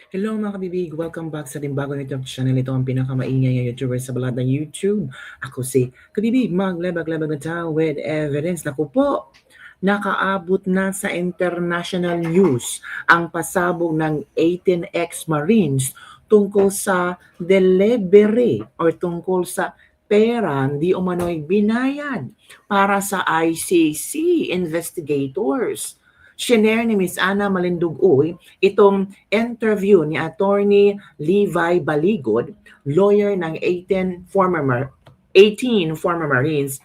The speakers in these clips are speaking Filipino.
Hello mga kabibig! Welcome back sa Dimbago YouTube channel. Ito ang pinakamaingay na YouTuber sa balat ng YouTube. Ako si Kabibig, maglabag-labag na tayo with evidence. Naku po, nakaabot na sa international news ang pasabog ng 18 ex-Marines tungkol sa delivery or tungkol sa pera di umano'y binayad para sa ICC investigators. Shinare ni Miss Ana Malindugoy itong interview ni Attorney Levi Baligod, lawyer ng 18 former Marines,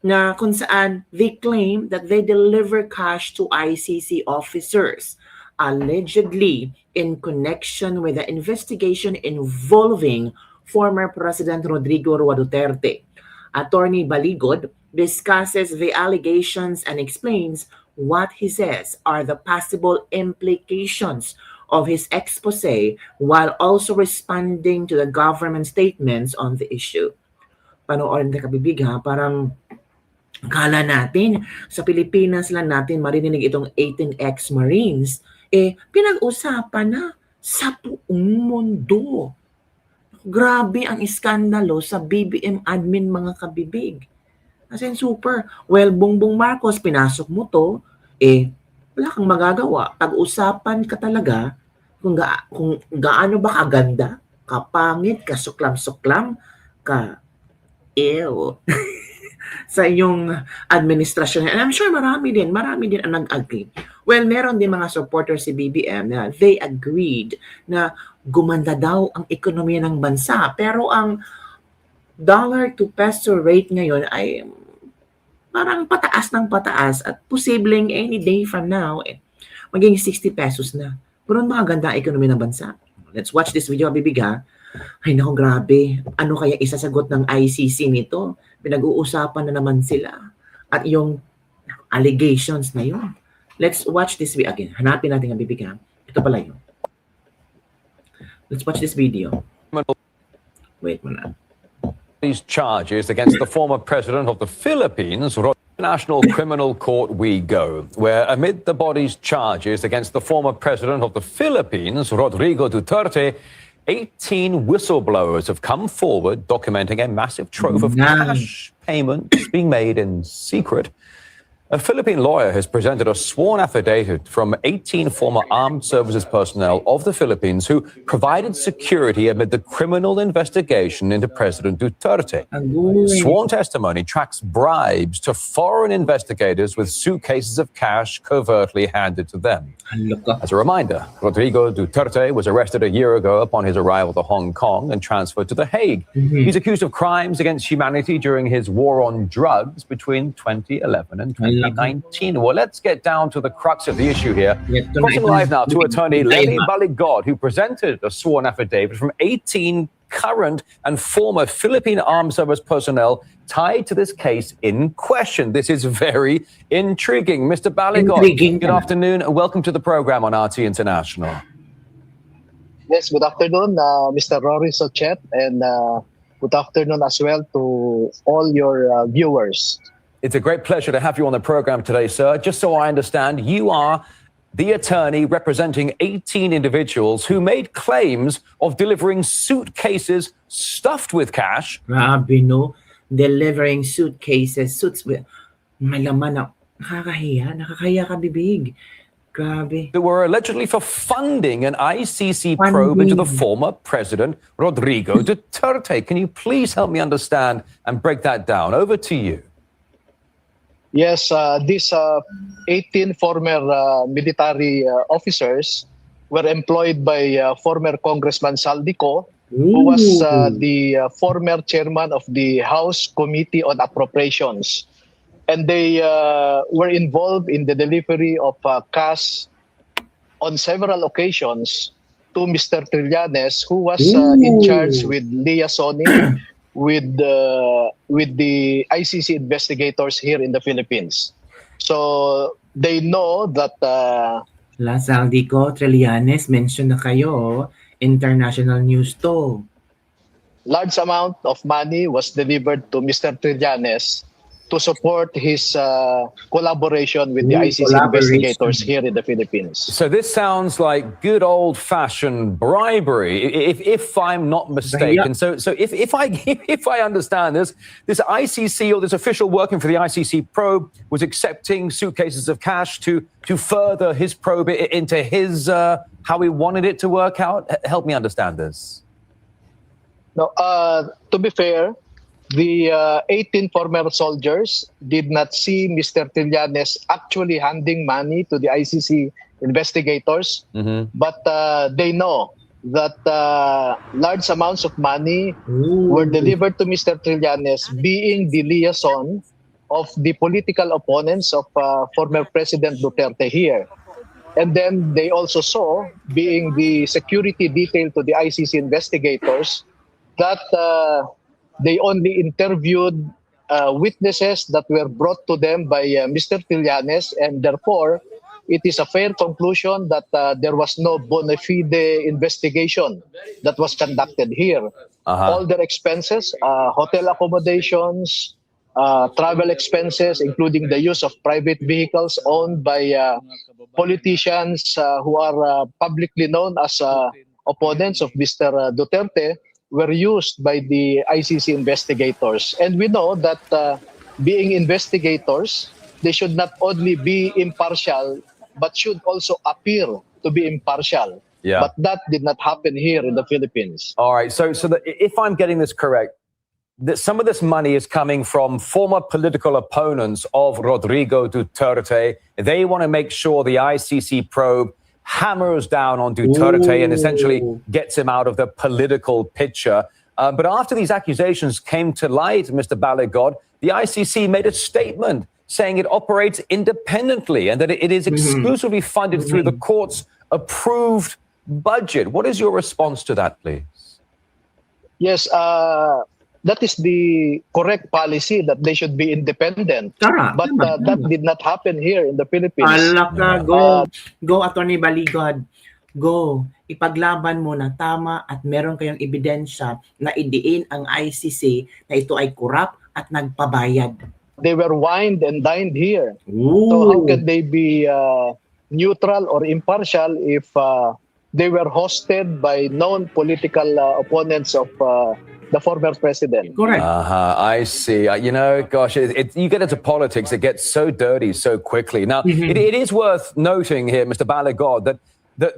na kung saan they claim that they deliver cash to ICC officers, allegedly in connection with the investigation involving former President Rodrigo Roa Duterte. Attorney Baligod discusses the allegations and explains what he says are the possible implications of his expose while also responding to the government statements on the issue. Panoorin na kabibig ha, parang akala natin sa Pilipinas lang natin marinig itong 18 ex-Marines, pinag-usapan na sa buong mundo. Grabe ang iskandalo sa BBM admin mga kabibig. As in super. Well, Bongbong Marcos, pinasok mo to, wala kang magagawa. Pag-usapan ka talaga kung gaano ba kaganda, kapangit, kasuklam-suklam, ka ew sa iyong administrasyon. And I'm sure marami din ang nag-agree. Well, meron din mga supporters si BBM na they agreed na gumanda daw ang ekonomiya ng bansa. Pero ang dollar to peso rate ngayon ay parang pataas ng pataas at posibleng any day from now, maging 60 pesos na. Pero maganda ang ekonomiya ng bansa. Let's watch this video, bibig ha. Ay naku, grabe. Ano kaya isasagot ng ICC nito? Pinag-uusapan na naman sila. At yung allegations na yun. Let's watch this video again. Hanapin natin ang bibig ha. Ito pala yun. Let's watch this video. Wait muna. These charges against the former president of the Philippines, National Criminal Court we go, where amid the body's charges against the former president of the Philippines, Rodrigo Duterte, 18 whistleblowers have come forward documenting a massive trove of cash payments being made in secret. A Philippine lawyer has presented a sworn affidavit from 18 former armed services personnel of the Philippines who provided security amid the criminal investigation into President Duterte. Sworn testimony tracks bribes to foreign investigators with suitcases of cash covertly handed to them. As a reminder, Rodrigo Duterte was arrested a year ago upon his arrival to Hong Kong and transferred to The Hague. He's accused of crimes against humanity during his war on drugs between 2011 and 2019. Well, let's get down to the crux of the issue here. Crossing live now to attorney Levi Baligod, who presented a sworn affidavit from 18 current and former Philippine Armed Service personnel tied to this case in question. This is very intriguing. Mr. Baligod, good afternoon and welcome to the program on RT International. Yes, good afternoon, Mr. Rory Sochet, and good afternoon as well to all your viewers. It's a great pleasure to have you on the program today, sir. Just so I understand, you are the attorney representing 18 individuals who made claims of delivering suitcases stuffed with cash. Grabe, no? Delivering suitcases, suits with may laman na nakakahiya ka bibig. Grabe. That were allegedly for funding an ICC probe into the former president, Rodrigo Duterte. Can you please help me understand and break that down? Over to you. Yes, these 18 former military officers were employed by former Congressman Saldico, who was the former chairman of the House Committee on Appropriations. And they were involved in the delivery of cash on several occasions to Mr. Trillanes, who was in charge with liaisoning with the ICC investigators here in the Philippines. So they know that Saldico, Trillanes, mention na kayo, international news to. Large amount of money was delivered to Mr. Trillanes to support his collaboration with the ICC Collaboration. investigators here in the Philippines. So this sounds like good old-fashioned bribery, if I'm not mistaken. So if I understand this ICC or this official working for the ICC probe was accepting suitcases of cash to further his probe into his how he wanted it to work out. Help me understand this. No, to be fair, the 18 former soldiers did not see Mr. Trillanes actually handing money to the ICC investigators, but they know that large amounts of money were delivered to Mr. Trillanes, being the liaison of the political opponents of former President Duterte here. And then they also saw, being the security detail to the ICC investigators, that they only interviewed witnesses that were brought to them by Mr. Trillanes, and therefore it is a fair conclusion that there was no bona fide investigation that was conducted here. All their expenses, hotel accommodations, travel expenses, including the use of private vehicles owned by politicians who are publicly known as opponents of Mr. Duterte, were used by the ICC investigators. And we know that being investigators, they should not only be impartial, but should also appear to be impartial. Yeah. But that did not happen here in the Philippines. All right. So if I'm getting this correct, that some of this money is coming from former political opponents of Rodrigo Duterte. They want to make sure the ICC probe hammers down on Duterte and essentially gets him out of the political picture. But after these accusations came to light, Mr. Baligod, the ICC made a statement saying it operates independently and that it is exclusively funded through the court's approved budget. What is your response to that, please? Yes, that is the correct policy, that they should be independent. But that did not happen here in the Philippines. Alaka, go Attorney Baligod. Go. Ipaglaban mo na tama at meron kayong ebidensya na idiin ang ICC na ito ay corrupt at nagpabayad. They were wined and dined here. So how can they be neutral or impartial if they were hosted by known political opponents of the former president? Correct. I see. You know, gosh, you get into politics, it gets so dirty so quickly. Now, it is worth noting here, Mr. Baligod, that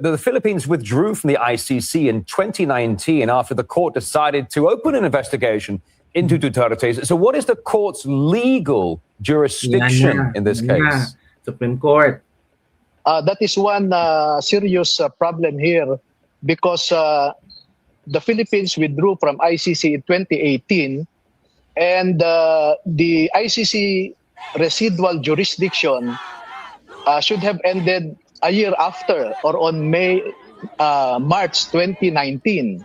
the Philippines withdrew from the ICC in 2019 after the court decided to open an investigation into Duterte. So what is the court's legal jurisdiction in this case? Supreme Court. That is one serious problem here, because the Philippines withdrew from ICC in 2018, and the ICC residual jurisdiction should have ended a year after, or on March 2019.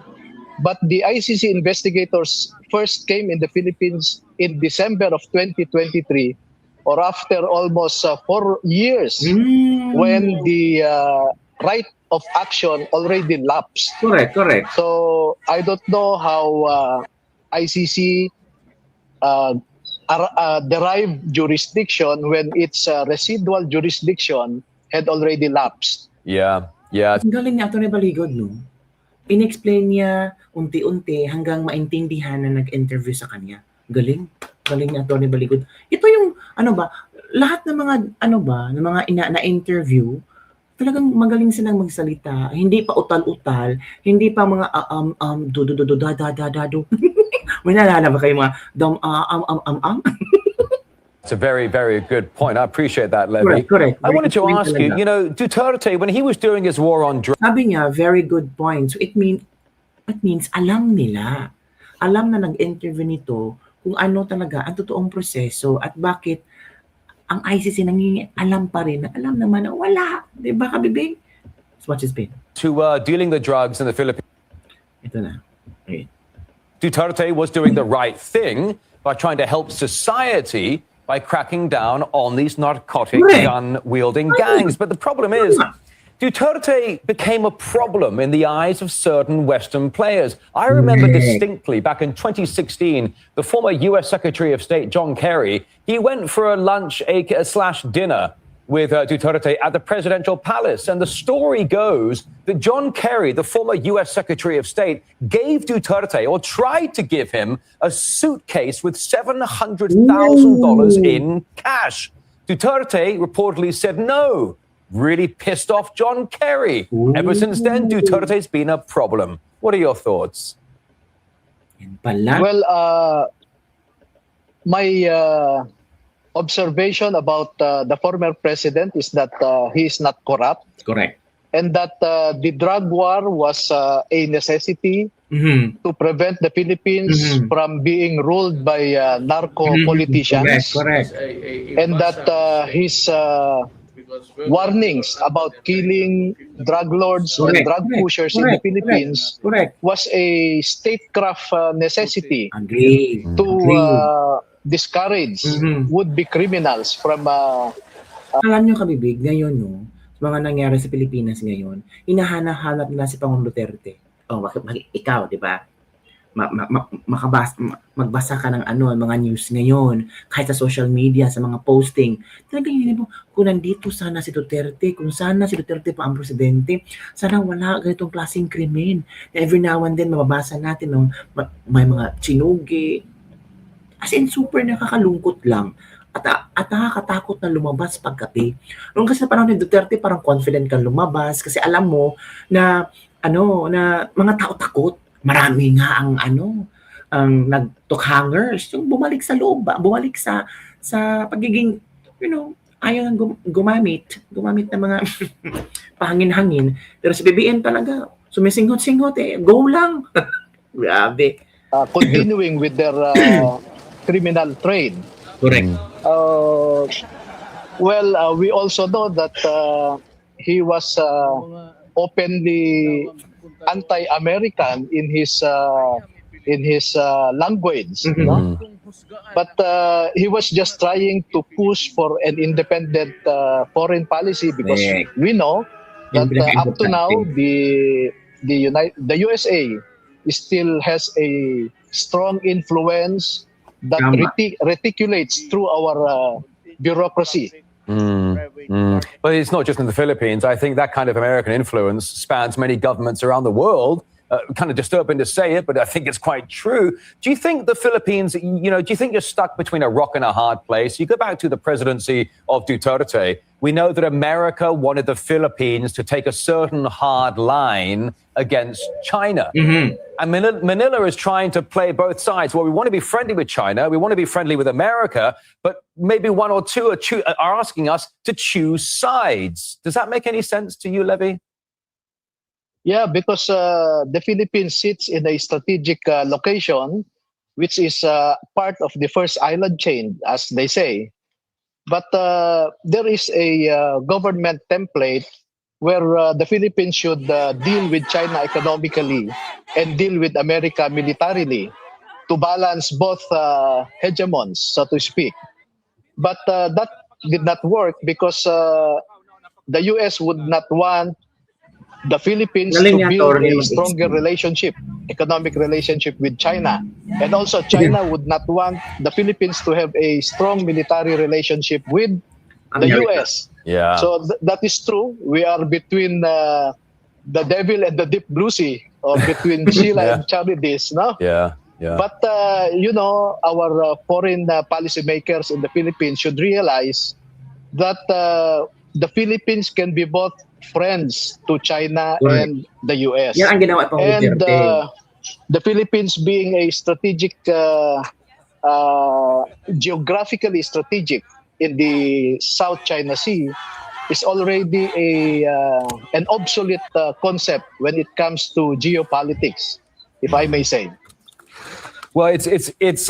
But the ICC investigators first came in the Philippines in December of 2023, or after almost 4 years, when the right of action already lapsed. Correct. So I don't know how ICC derived jurisdiction when its residual jurisdiction had already lapsed. Yeah. Ang galing niya, Atty. Baligod, no? In-explain niya unti-unti hanggang maintindihan na nag-interview sa kanya. Galing niya, Atty. Baligod. Ito yung, lahat ng mga, ng mga na-interview, talagang magaling silang magsalita. Hindi pa utal-utal, hindi pa mga do. May naalala ba kayo mga It's a very, very good point. I appreciate that, Levy. Correct. I wanted to ask you, Duterte, when he was doing his war on drugs, sabi niya, very good point. So it means alam nila. Alam na nag-interview nito kung ano talaga ang totoong proseso at bakit ang ICC alam pa rin na alam naman na wala. Di ba, kabibing? So what's his been? to dealing the drugs in the Philippines. Ito na. Okay. Duterte was doing the right thing by trying to help society by cracking down on these narcotic Correct. gun-wielding gangs. But the problem is, Duterte became a problem in the eyes of certain Western players. I remember distinctly back in 2016, the former U.S. Secretary of State, John Kerry, he went for a lunch slash dinner with Duterte at the presidential palace. And the story goes that John Kerry, the former U.S. Secretary of State, gave Duterte, or tried to give him, a suitcase with $700,000 in cash. Duterte reportedly said no. Really pissed off John Kerry. Ever since then, Duterte's been a problem. What are your thoughts? Yan pala. Well, my observation about the former president is that he is not corrupt, Correct. and that the drug war was a necessity to prevent the Philippines from being ruled by narco politicians, Correct. and that his warnings about killing drug lords and Correct, drug correct, pushers in the correct, Philippines Correct. was a statecraft necessity Agree. to discourage would-be criminals from Alam nyo kabibig, ngayon no, sa mga nangyari sa Pilipinas ngayon, hinahanap na si Pangulong Duterte. Ikaw, di ba? Magbasa ka ng mga news ngayon, kahit sa social media, sa mga posting. Talagang yun mo, kung nandito sana si Duterte, kung sana si Duterte pa ang presidente, sana wala ganitong klaseng krimen. Every now and then, mababasa natin, no, may mga chinugi. As in, super nakakalungkot lang. At nakakatakot na lumabas paggabi. Noong kasi sa panahon ni Duterte, parang confident kang lumabas kasi alam mo na na mga tao takot. Marami nga ang nagtukhangers, yung bumalik sa loob, bumalik sa pagiging, ayaw nang gumamit ng mga pahangin-hangin. Pero si BBM talaga, sumisinghot-singhot go lang. Grabe. continuing with their criminal trade. Correct. We also know that he was openly anti-American in his language, no? But he was just trying to push for an independent foreign policy because Correct. we know that up to now the USA still has a strong influence that Tama. reticulates through our bureaucracy. But it's not just in the Philippines. I think that kind of American influence spans many governments around the world. Kind of disturbing to say it, but I think it's quite true. Do you think the Philippines, do you think you're stuck between a rock and a hard place? You go back to the presidency of Duterte. We know that America wanted the Philippines to take a certain hard line against China. Mhm. And Manila is trying to play both sides. Well, we want to be friendly with China. We want to be friendly with America. But maybe one or two are asking us to choose sides. Does that make any sense to you, Levy? Yeah, because the Philippines sits in a strategic location, which is part of the first island chain, as they say. But there is a government template where the Philippines should deal with China economically and deal with America militarily to balance both hegemons, so to speak. But that did not work because the US would not want the Philippines Galing to yan, build Tony, a mag-explain. stronger relationship, economic relationship with China. And also China would not want the Philippines to have a strong military relationship with the America. US. Yeah. So that is true. We are between the devil and the deep blue sea, or between Sheila Yeah. and Charides, no? Yeah. Yeah. But our foreign policy makers in the Philippines should realize that the Philippines can be both friends to China Correct. and the US. Yan ang ginawa pa And Duterte. the Philippines being a strategic, geographically strategic in the South China Sea is already an obsolete concept when it comes to geopolitics, if I may say. Well, it's.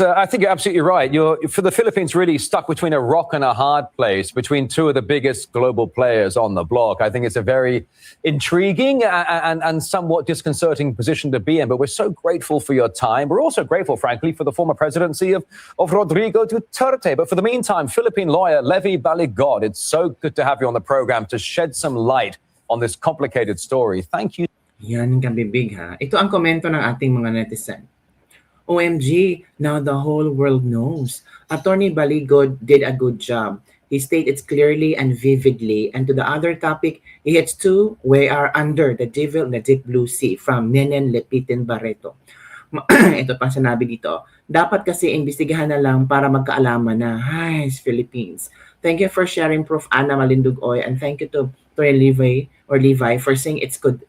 I think you're absolutely right. For the Philippines, really stuck between a rock and a hard place, between two of the biggest global players on the block. I think it's a very intriguing and somewhat disconcerting position to be in. But we're so grateful for your time. We're also grateful, frankly, for the former presidency of Rodrigo Duterte. But for the meantime, Philippine lawyer Levy Baligod, it's so good to have you on the program to shed some light on this complicated story. Thank you. Yan ang kabibig ha. Ito ang komento ng ating mga netizen. OMG, now the whole world knows. Attorney Baligod did a good job. He stated it clearly and vividly. And to the other topic, he hits to we are under the devil in the deep blue sea from Nenen Lepitin Barreto. Ito pa sinabi dito. Dapat kasi imbestigahan na lang para magkaalaman na, hi, Philippines. Thank you for sharing, Prof. Ana Malindugoy, and thank you to Levi for saying it's good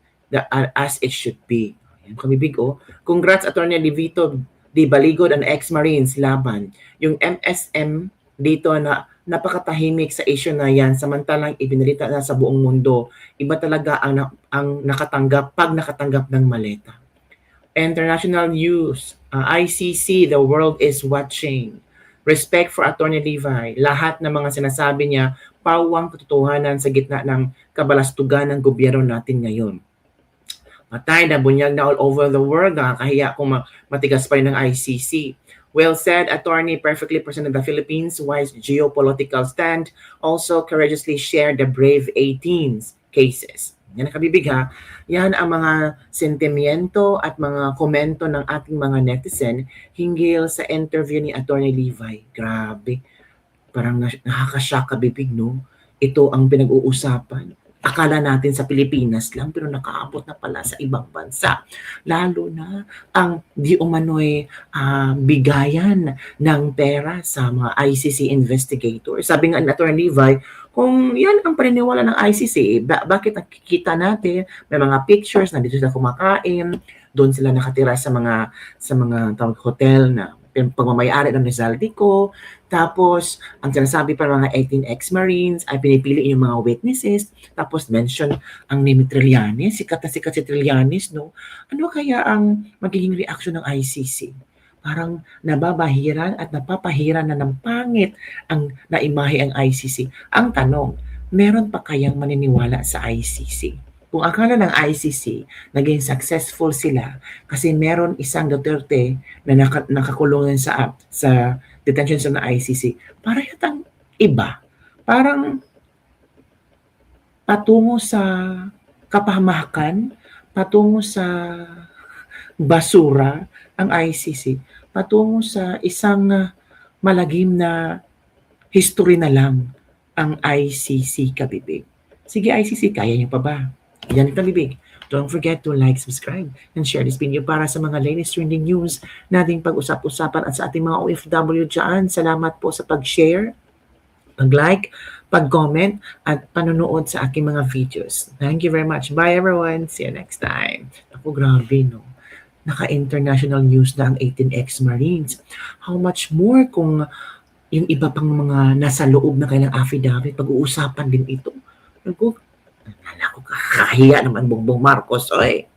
as it should be. Ayan, kamibig oh. Congrats, Attorney Livito Di Baligod and ex-Marines laban. Yung MSM dito na napakatahimik sa issue na yan samantalang ibinalita na sa buong mundo. Iba talaga ang nakatanggap pag nakatanggap ng maleta. International news, ICC, the world is watching. Respect for Attorney Levi. Lahat ng mga sinasabi niya, pawang katotohanan sa gitna ng kabalastugan ng gobyerno natin ngayon. Matay na bunyag na all over the world. Nakakahiya kung matigas pa rin ng ICC. Well said, Attorney perfectly presented the Philippines' wise geopolitical stand. Also courageously shared the brave 18 cases. Yan ang kabibig ha. Yan ang mga sentimiento at mga komento ng ating mga netizen hinggil sa interview ni Attorney Levi. Grabe. Parang nakakashock kabibig, no? Ito ang pinag-uusapan. Akala natin sa Pilipinas lang pero nakaabot na pala sa ibang bansa. Lalo na ang di umano'y bigayan ng pera sa mga ICC investigators. Sabi nga ni Attorney Levi, kung yan ang paniniwala ng ICC, bakit nakikita natin may mga pictures na dito sila kumakain, doon sila nakatira sa mga hotel na pagmamayari ng Rizal Dico. Tapos, ang sinasabi pa ng mga 18 ex-Marines ay pinipili yung mga witnesses. Tapos, mention ang name ni Trillanes. Sikat na sikat si Trillanes, no? Ano kaya ang magiging reaction ng ICC? Parang nababahiran at napapahiran na ng pangit ang naimahe ang ICC. Ang tanong, meron pa kayang maniniwala sa ICC? Kung akala ng ICC, naging successful sila kasi meron isang Duterte na nakakulong sa detention sa ICC, para yatang iba. Parang patungo sa kapahamakan, patungo sa basura ang ICC, patungo sa isang malagim na history na lang ang ICC, kabibig. Sige ICC, kaya niyo pa ba? Yan ang kabibig. Don't forget to like, subscribe, and share this video para sa mga latest trending news nating pag-usap-usapan at sa ating mga OFW dyan. Salamat po sa pag-share, pag-like, pag-comment, at panonood sa aking mga videos. Thank you very much. Bye everyone. See you next time. Ako, grabe, no? Naka-international news na ang 18 ex-Marines. How much more kung yung iba pang mga nasa loob na kailang affidavit, pag-uusapan din ito. Ako, kakahiya naman Bongbong Marcos, oy.